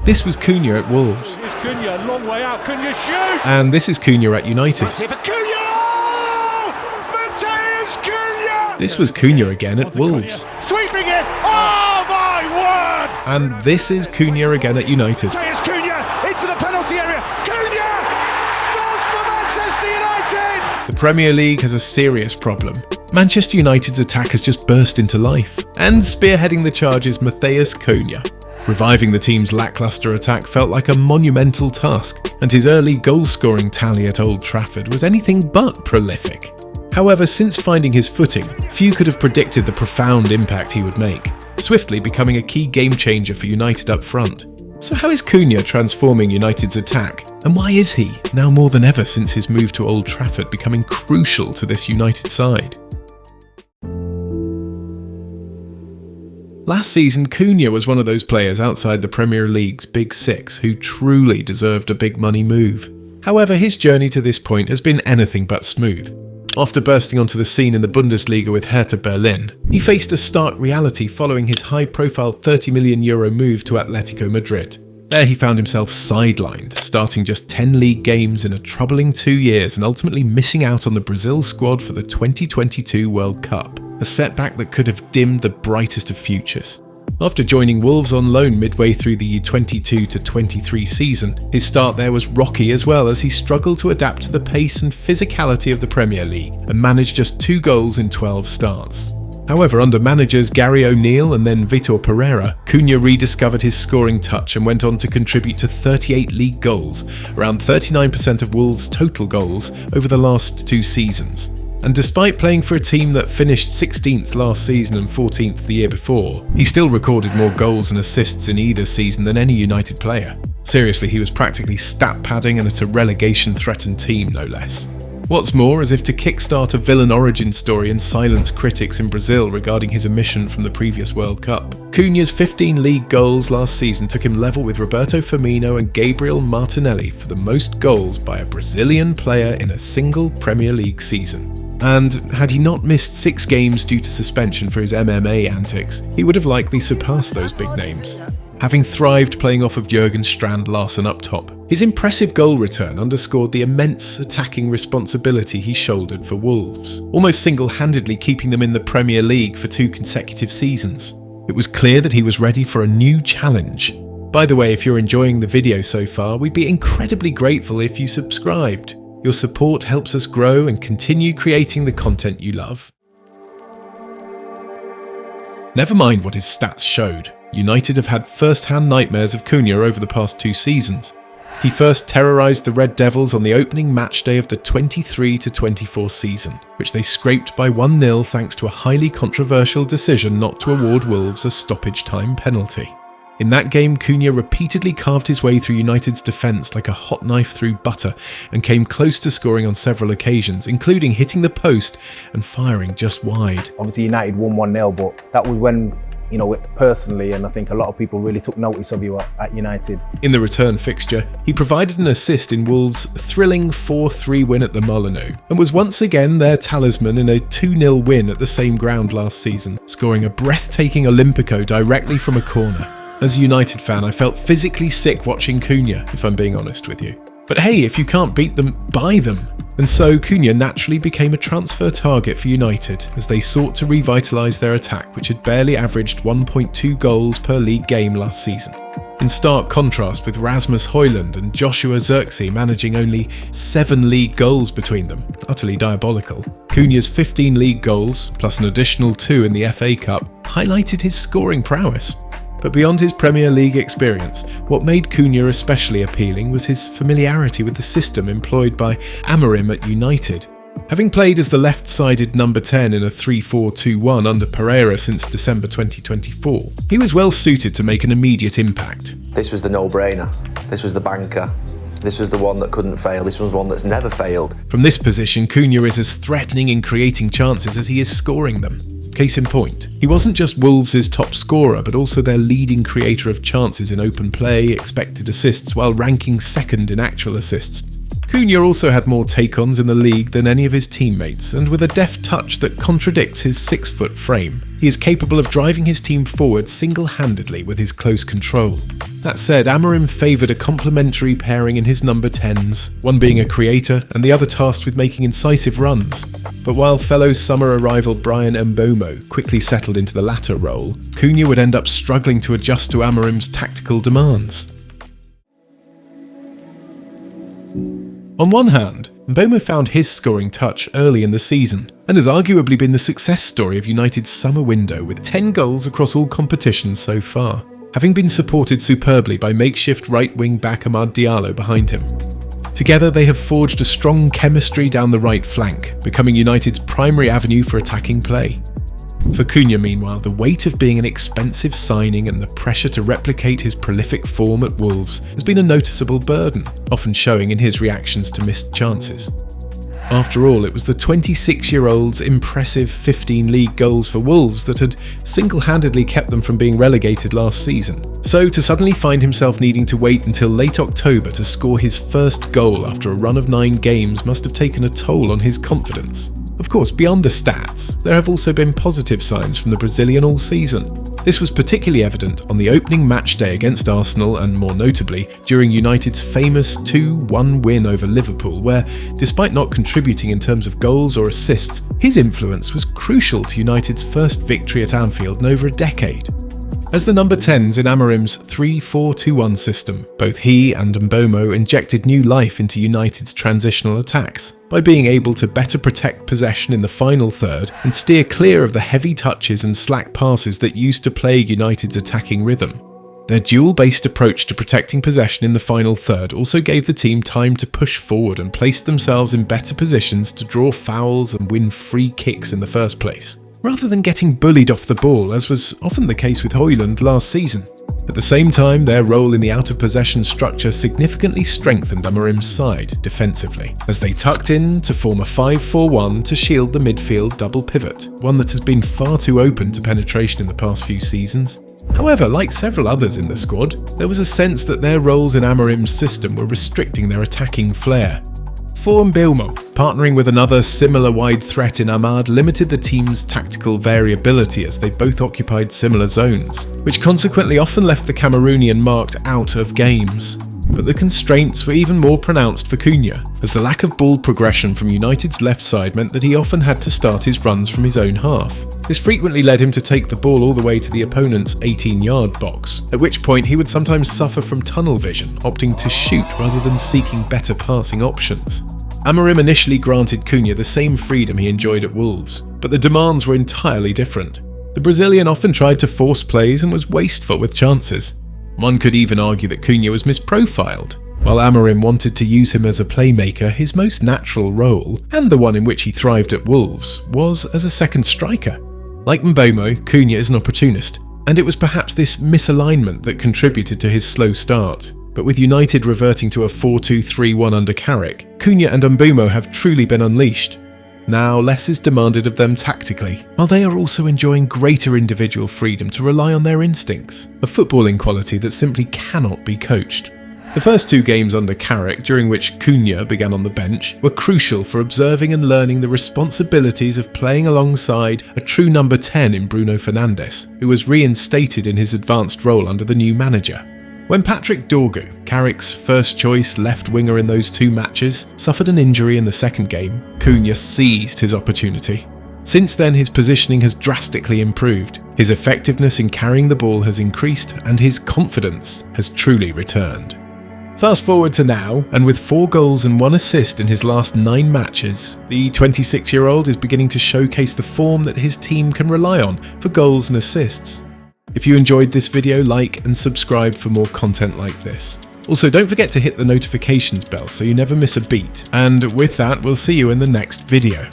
This was Cunha at Wolves. Here's Cunha, long way out, Cunha shoots! And this is Cunha at United. Cunha! Matheus Cunha! This was Cunha again at Wolves. Sweeping it! Oh my word! And this is Cunha again at United. Matheus Cunha into the penalty area. Cunha scores for Manchester United! The Premier League has a serious problem. Manchester United's attack has just burst into life. And spearheading the charge is Matheus Cunha. Reviving the team's lacklustre attack felt like a monumental task, and his early goal-scoring tally at Old Trafford was anything but prolific. However, since finding his footing, few could have predicted the profound impact he would make, swiftly becoming a key game-changer for United up front. So how is Cunha transforming United's attack? And why is he, now more than ever since his move to Old Trafford, becoming crucial to this United side? Last season, Cunha was one of those players outside the Premier League's Big Six who truly deserved a big money move. However, his journey to this point has been anything but smooth. After bursting onto the scene in the Bundesliga with Hertha Berlin, he faced a stark reality following his high-profile €30 million move to Atletico Madrid. There he found himself sidelined, starting just 10 league games in a troubling 2 years and ultimately missing out on the Brazil squad for the 2022 World Cup, a setback that could have dimmed the brightest of futures. After joining Wolves on loan midway through the U22-23 season, his start there was rocky as well as he struggled to adapt to the pace and physicality of the Premier League and managed just 2 goals in 12 starts. However, under managers Gary O'Neill and then Vitor Pereira, Cunha rediscovered his scoring touch and went on to contribute to 38 league goals, around 39% of Wolves' total goals over the last 2 seasons. And despite playing for a team that finished 16th last season and 14th the year before, he still recorded more goals and assists in either season than any United player. Seriously, he was practically stat padding and at a relegation-threatened team, no less. What's more, as if to kickstart a villain origin story and silence critics in Brazil regarding his omission from the previous World Cup, Cunha's 15 league goals last season took him level with Roberto Firmino and Gabriel Martinelli for the most goals by a Brazilian player in a single Premier League season. And had he not missed 6 games due to suspension for his MMA antics, he would have likely surpassed those big names. Having thrived playing off of Jurgen Strand Larsen up top, his impressive goal return underscored the immense attacking responsibility he shouldered for Wolves, almost single-handedly keeping them in the Premier League for 2 consecutive seasons. It was clear that he was ready for a new challenge. By the way, if you're enjoying the video so far, we'd be incredibly grateful if you subscribed. Your support helps us grow and continue creating the content you love. Never mind what his stats showed. United have had first-hand nightmares of Cunha over the past 2 seasons. He first terrorised the Red Devils on the opening match day of the 23-24 season, which they scraped by 1-0 thanks to a highly controversial decision not to award Wolves a stoppage time penalty. In that game, Cunha repeatedly carved his way through United's defence like a hot knife through butter and came close to scoring on several occasions, including hitting the post and firing just wide. Obviously United won 1-0, but that was when, personally, and I think a lot of people really took notice of you at United. In the return fixture, he provided an assist in Wolves' thrilling 4-3 win at the Molineux, and was once again their talisman in a 2-0 win at the same ground last season, scoring a breathtaking Olympico directly from a corner. As a United fan, I felt physically sick watching Cunha, if I'm being honest with you. But hey, if you can't beat them, buy them. And so Cunha naturally became a transfer target for United as they sought to revitalise their attack, which had barely averaged 1.2 goals per league game last season. In stark contrast with Rasmus Højlund and Joshua Zirkzee managing only 7 league goals between them, utterly diabolical. Cunha's 15 league goals, plus an additional 2 in the FA Cup, highlighted his scoring prowess. But beyond his Premier League experience, what made Cunha especially appealing was his familiarity with the system employed by Amorim at United. Having played as the left-sided number 10 in a 3-4-2-1 under Pereira since December 2024, he was well suited to make an immediate impact. This was the no-brainer. This was the banker. This was the one that couldn't fail. This was one that's never failed. From this position, Cunha is as threatening in creating chances as he is scoring them. Case in point, he wasn't just Wolves' top scorer, but also their leading creator of chances in open play, expected assists, while ranking second in actual assists. Cunha also had more take-ons in the league than any of his teammates, and with a deft touch that contradicts his 6-foot frame, he is capable of driving his team forward single-handedly with his close control. That said, Amorim favoured a complementary pairing in his number 10s, one being a creator and the other tasked with making incisive runs. But while fellow summer arrival Brian Mbeumo quickly settled into the latter role, Cunha would end up struggling to adjust to Amorim's tactical demands. On one hand, Mbeumo found his scoring touch early in the season, and has arguably been the success story of United's summer window with 10 goals across all competitions so far, having been supported superbly by makeshift right-wing back Ahmad Diallo behind him. Together they have forged a strong chemistry down the right flank, becoming United's primary avenue for attacking play. For Cunha, meanwhile, the weight of being an expensive signing and the pressure to replicate his prolific form at Wolves has been a noticeable burden, often showing in his reactions to missed chances. After all, it was the 26-year-old's impressive 15 league goals for Wolves that had single-handedly kept them from being relegated last season. So to suddenly find himself needing to wait until late October to score his first goal after a run of 9 games must have taken a toll on his confidence. Of course, beyond the stats, there have also been positive signs from the Brazilian all season. This was particularly evident on the opening match day against Arsenal and, more notably, during United's famous 2-1 win over Liverpool, where, despite not contributing in terms of goals or assists, his influence was crucial to United's first victory at Anfield in over a decade. As the number 10s in Amorim's 3-4-2-1 system, both he and Mbeumo injected new life into United's transitional attacks, by being able to better protect possession in the final third and steer clear of the heavy touches and slack passes that used to plague United's attacking rhythm. Their dual-based approach to protecting possession in the final third also gave the team time to push forward and place themselves in better positions to draw fouls and win free kicks in the first place, rather than getting bullied off the ball, as was often the case with Højlund last season. At the same time, their role in the out-of-possession structure significantly strengthened Amorim's side defensively, as they tucked in to form a 5-4-1 to shield the midfield double pivot, one that has been far too open to penetration in the past few seasons. However, like several others in the squad, there was a sense that their roles in Amorim's system were restricting their attacking flair. For Mbeumo, partnering with another similar wide threat in Ahmad limited the team's tactical variability as they both occupied similar zones, which consequently often left the Cameroonian marked out of games. But the constraints were even more pronounced for Cunha, as the lack of ball progression from United's left side meant that he often had to start his runs from his own half. This frequently led him to take the ball all the way to the opponent's 18-yard box, at which point he would sometimes suffer from tunnel vision, opting to shoot rather than seeking better passing options. Amorim initially granted Cunha the same freedom he enjoyed at Wolves, but the demands were entirely different. The Brazilian often tried to force plays and was wasteful with chances. One could even argue that Cunha was misprofiled. While Amorim wanted to use him as a playmaker, his most natural role, and the one in which he thrived at Wolves, was as a second striker. Like Mbeumo, Cunha is an opportunist, and it was perhaps this misalignment that contributed to his slow start. But with United reverting to a 4-2-3-1 under Carrick, Cunha and Mbeumo have truly been unleashed. Now less is demanded of them tactically, while they are also enjoying greater individual freedom to rely on their instincts, a footballing quality that simply cannot be coached. The first 2 games under Carrick, during which Cunha began on the bench, were crucial for observing and learning the responsibilities of playing alongside a true number 10 in Bruno Fernandes, who was reinstated in his advanced role under the new manager. When Patrick Dorgu, Carrick's first-choice left-winger in those 2 matches, suffered an injury in the second game, Cunha seized his opportunity. Since then, his positioning has drastically improved, his effectiveness in carrying the ball has increased, and his confidence has truly returned. Fast forward to now, and with 4 goals and 1 assist in his last 9 matches, the 26-year-old is beginning to showcase the form that his team can rely on for goals and assists. If you enjoyed this video, like and subscribe for more content like this. Also, don't forget to hit the notifications bell so you never miss a beat. And with that, we'll see you in the next video.